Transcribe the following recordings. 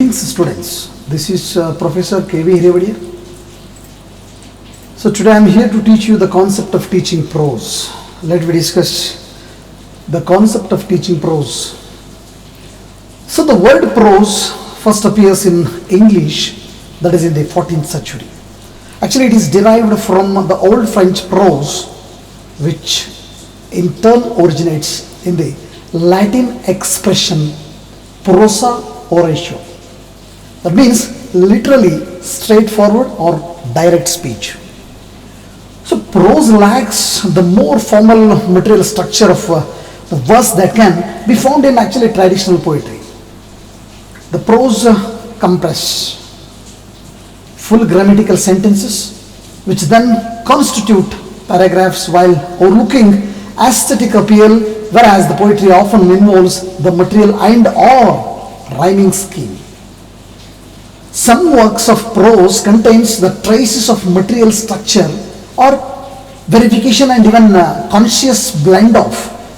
Greetings students, this is Professor K.V. Hirewadeyar. So today I am here to teach you the concept of teaching prose. Let me discuss the concept of teaching prose. So the word prose first appears in English, that is in the 14th century. Actually it is derived from the old French prose, which in turn originates in the Latin expression prosa oratio. That means literally straightforward or direct speech. So prose lacks the more formal material structure of the verse that can be found in actually traditional poetry. The prose compress full grammatical sentences which then constitute paragraphs while overlooking aesthetic appeal, whereas the poetry often involves the material and or rhyming scheme. Some works of prose contains the traces of material structure or verification and even conscious blend of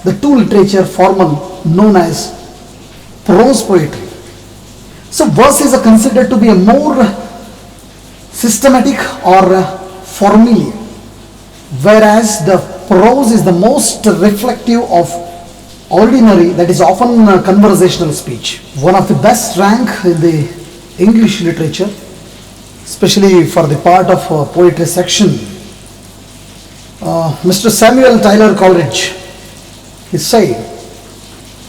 the two literature formal known as prose poetry. So verses are considered to be a more systematic or formulae, whereas the prose is the most reflective of ordinary, that is often conversational speech. One of the best rank in the English literature, especially for the part of poetry section, Mr. Samuel Taylor Coleridge, he said,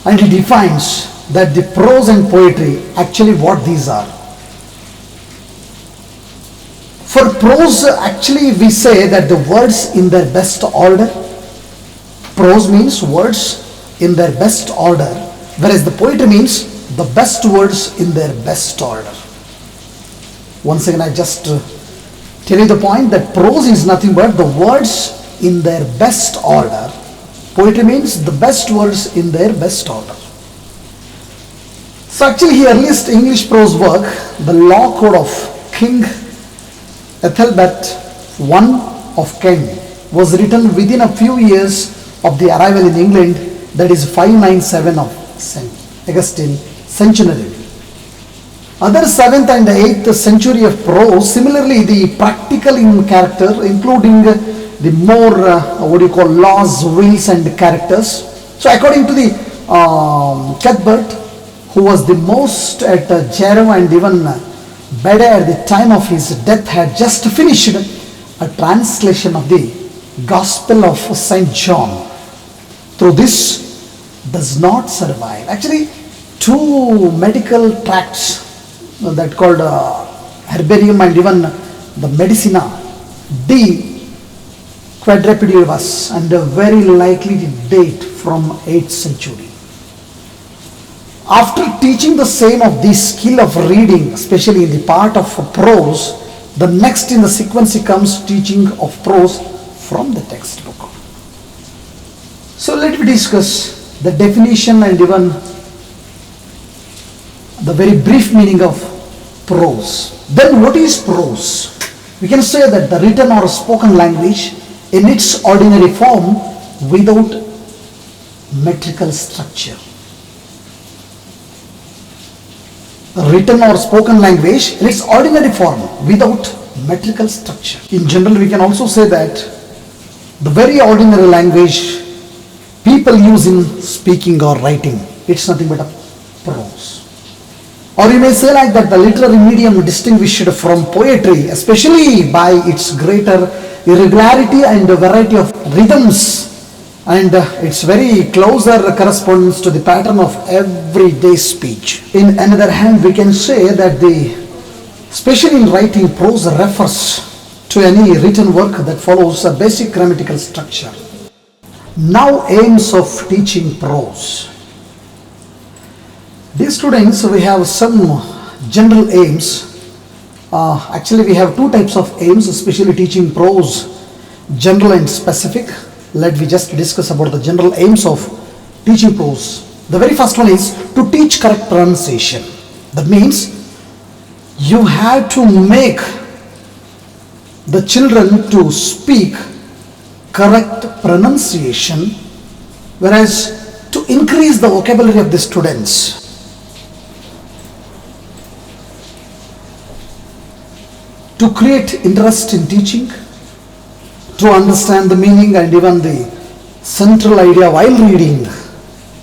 and he defines that the prose and poetry, actually what these are. For prose, actually we say that the words in their best order. Prose means words in their best order, whereas the poetry means the best words in their best order. Once again, I just tell you the point that prose is nothing but the words in their best order. Poetry means the best words in their best order. So actually, his earliest English prose work, the Law Code of King Ethelbert I of Kent, was written within a few years of the arrival in England, that is 597 of St. Augustine centenary. Other 7th and 8th century of prose, similarly the practical in character, including the more laws, wills and characters. So according to the Cuthbert, who was the most at Jarrow, and even B.Ed-III at the time of his death had just finished a translation of the Gospel of St. John. Through this does not survive. Actually, two medical tracts that called Herbarium and even the Medicina de Quadrupedibus, and very likely to date from 8th century. After teaching the same of the skill of reading, especially in the part of prose, the next in the sequence comes teaching of prose from the textbook. So let me discuss the definition and even the very brief meaning of prose. Then what is prose? We can say that the written or spoken language in its ordinary form without metrical structure. Written or spoken language in its ordinary form without metrical structure. In general, we can also say that the very ordinary language people use in speaking or writing, it's nothing but a prose. Or you may say like that the literary medium distinguished from poetry, especially by its greater irregularity and variety of rhythms, and its very closer correspondence to the pattern of everyday speech. In another hand, we can say that especially in writing, prose refers to any written work that follows a basic grammatical structure. Now, aims of teaching prose. Dear students, we have some general aims. Actually, we have two types of aims, especially teaching prose, general and specific. Let me just discuss about the general aims of teaching prose. The very first one is to teach correct pronunciation. That means you have to make the children to speak correct pronunciation, whereas to increase the vocabulary of the students. to create interest in teaching, to understand the meaning and even the central idea while reading,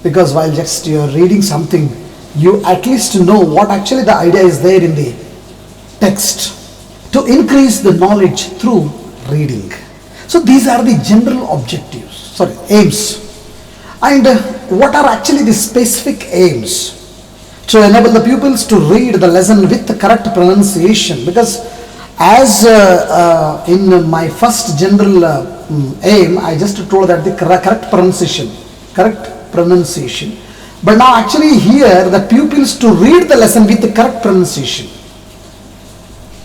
because while just you're reading something, you at least know what actually the idea is there in the text, to increase the knowledge through reading. So these are the general aims. And what are actually the specific aims? To enable the pupils to read the lesson with the correct pronunciation, because as in my first general aim, I just told that the correct pronunciation. But now actually here the pupils to read the lesson with the correct pronunciation,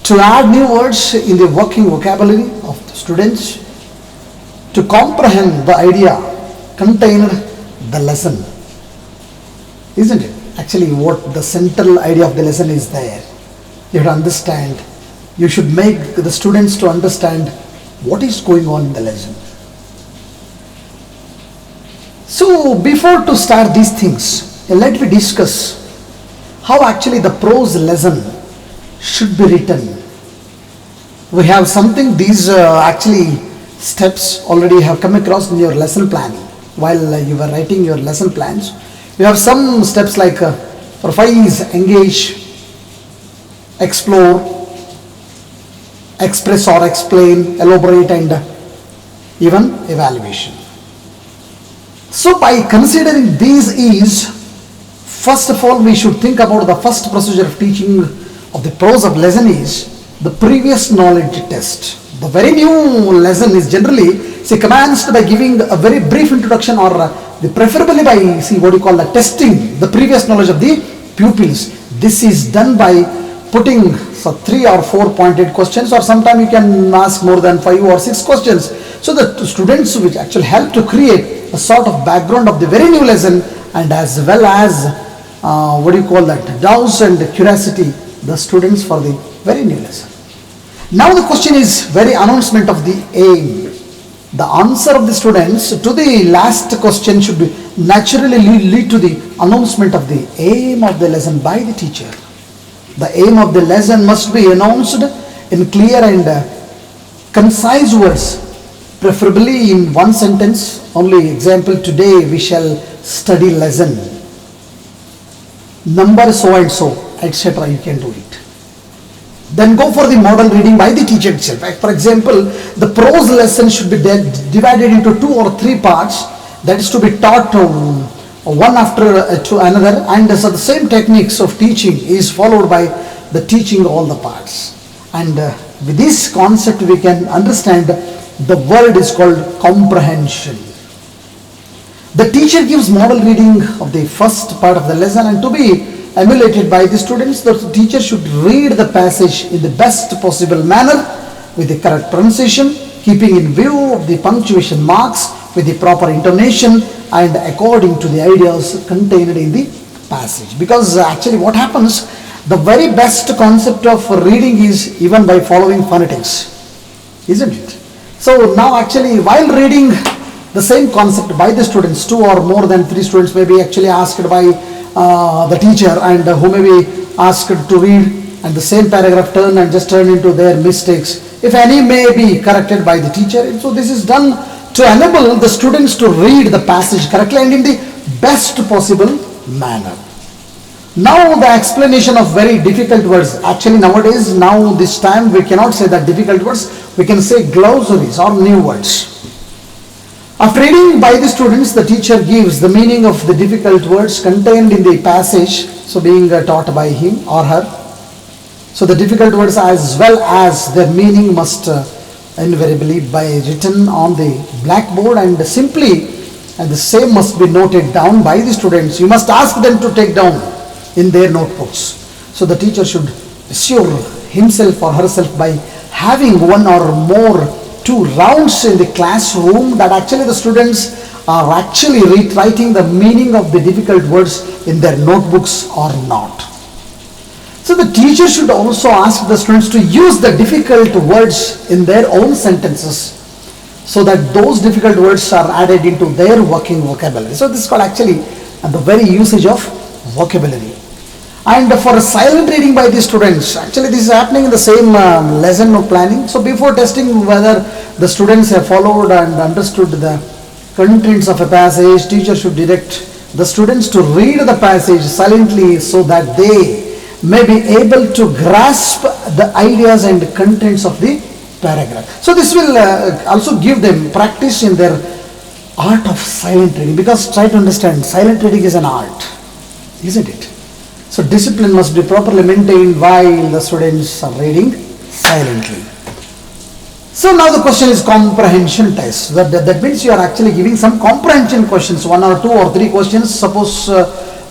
to add new words in the working vocabulary of the students, to comprehend the idea contained the lesson, isn't it? Actually what the central idea of the lesson is there. You have to understand, you should make the students to understand what is going on in the lesson. So before to start these things, let me discuss how actually the prose lesson should be written. We have something, these actually steps already have come across in your lesson planning. While you were writing your lesson plans, you have some steps like revise, engage, explore, express or explain, elaborate, and even evaluation. So by considering these is, first of all we should think about the first procedure of teaching of the prose of lesson is the previous knowledge test. The very new lesson is generally commenced by giving a very brief introduction, or preferably by the testing the previous knowledge of the pupils. This is done by putting 3 or 4 pointed questions, or sometimes you can ask more than 5 or 6 questions. So the students which actually help to create a sort of background of the very new lesson, and as well as doubts and curiosity the students for the very new lesson. Now the question is very announcement of the aim. The answer of the students to the last question should be naturally lead to the announcement of the aim of the lesson by the teacher. The aim of the lesson must be announced in clear and concise words, preferably in one sentence only. Example, today we shall study lesson number so and so, etc. You can do it. Then go for the model reading by the teacher itself. For example, the prose lesson should be divided into 2 or 3 parts, that is to be taught one after to another, and so the same techniques of teaching is followed by the teaching all the parts. And with this concept we can understand the word is called comprehension. The teacher gives model reading of the first part of the lesson, and to be emulated by the students, the teacher should read the passage in the best possible manner with the correct pronunciation, keeping in view of the punctuation marks with the proper intonation and according to the ideas contained in the passage. Because actually what happens, the very best concept of reading is even by following phonetics, isn't it? So now actually while reading the same concept by the students, 2 or more than 3 students may be actually asked by the teacher, and who may be asked to read, and the same paragraph turn into their mistakes, if any, may be corrected by the teacher. And so this is done to enable the students to read the passage correctly and in the best possible manner. Now the explanation of very difficult words. Actually nowadays, now this time we cannot say that difficult words, we can say glossaries or new words. After reading by the students, the teacher gives the meaning of the difficult words contained in the passage, so being taught by him or her. So the difficult words as well as their meaning must invariably be written on the blackboard, and the same must be noted down by the students. You must ask them to take down in their notebooks. So the teacher should assure himself or herself by having 1 or more 2 rounds in the classroom that actually the students are actually rewriting the meaning of the difficult words in their notebooks or not. So the teacher should also ask the students to use the difficult words in their own sentences, so that those difficult words are added into their working vocabulary. So this is called actually the very usage of vocabulary. And for silent reading by the students, actually this is happening in the same lesson of planning. So before testing whether the students have followed and understood the contents of a passage, teacher should direct the students to read the passage silently so that they may be able to grasp the ideas and contents of the paragraph. So this will also give them practice in their art of silent reading, because try to understand, silent reading is an art, isn't it? So discipline must be properly maintained while the students are reading silently. So now the question is comprehension test. That means you are actually giving some comprehension questions, 1 or 2 or 3 questions. Suppose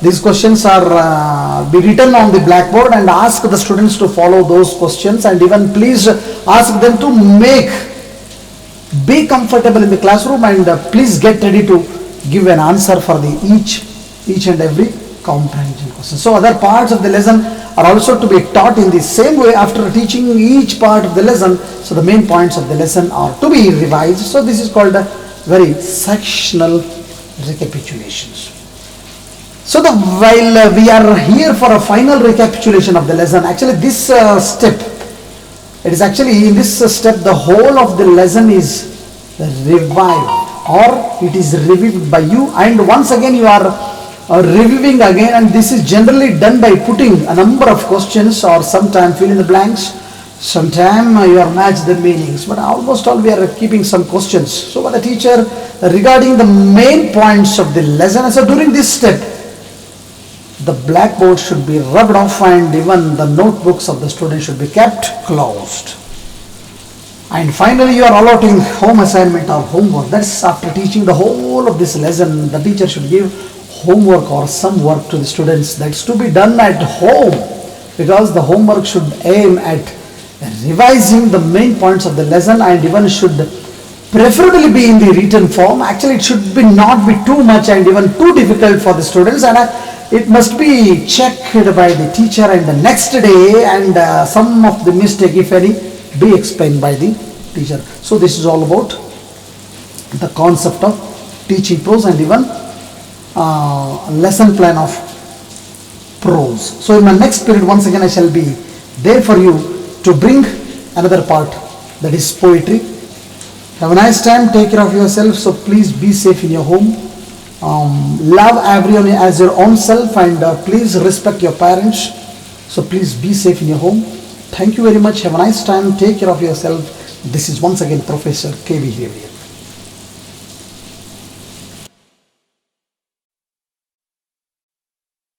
these questions are be written on the blackboard, and ask the students to follow those questions, and even please ask them to be comfortable in the classroom, and please get ready to give an answer for the each and every comprehension question. So other parts of the lesson are also to be taught in the same way after teaching each part of the lesson. So the main points of the lesson are to be revised. So this is called a very sectional recapitulations. So while we are here for a final recapitulation of the lesson, actually this step, it is actually in this step the whole of the lesson is revived, or it is reviewed by you, and once again you are reviewing again, and this is generally done by putting a number of questions, or sometime fill in the blanks, sometime you are match the meanings, but almost all we are keeping some questions. So for the teacher regarding the main points of the lesson, so during this step the blackboard should be rubbed off, and even the notebooks of the students should be kept closed. And finally you are allotting home assignment or homework. That's after teaching the whole of this lesson, the teacher should give homework or some work to the students that's to be done at home, because the homework should aim at revising the main points of the lesson, and even should preferably be in the written form. Actually it should be not be too much and even too difficult for the students, and it must be checked by the teacher and the next day, and some of the mistake, if any, be explained by the teacher. So this is all about the concept of teaching prose and even lesson plan of prose. So in my next period, once again I shall be there for you to bring another part, that is poetry. Have a nice time, take care of yourself. So please be safe in your home, love everyone as your own self, and please respect your parents. So please be safe in your home. Thank you very much. Have a nice time, take care of yourself. This is once again Professor K.V. Hirewadeyar.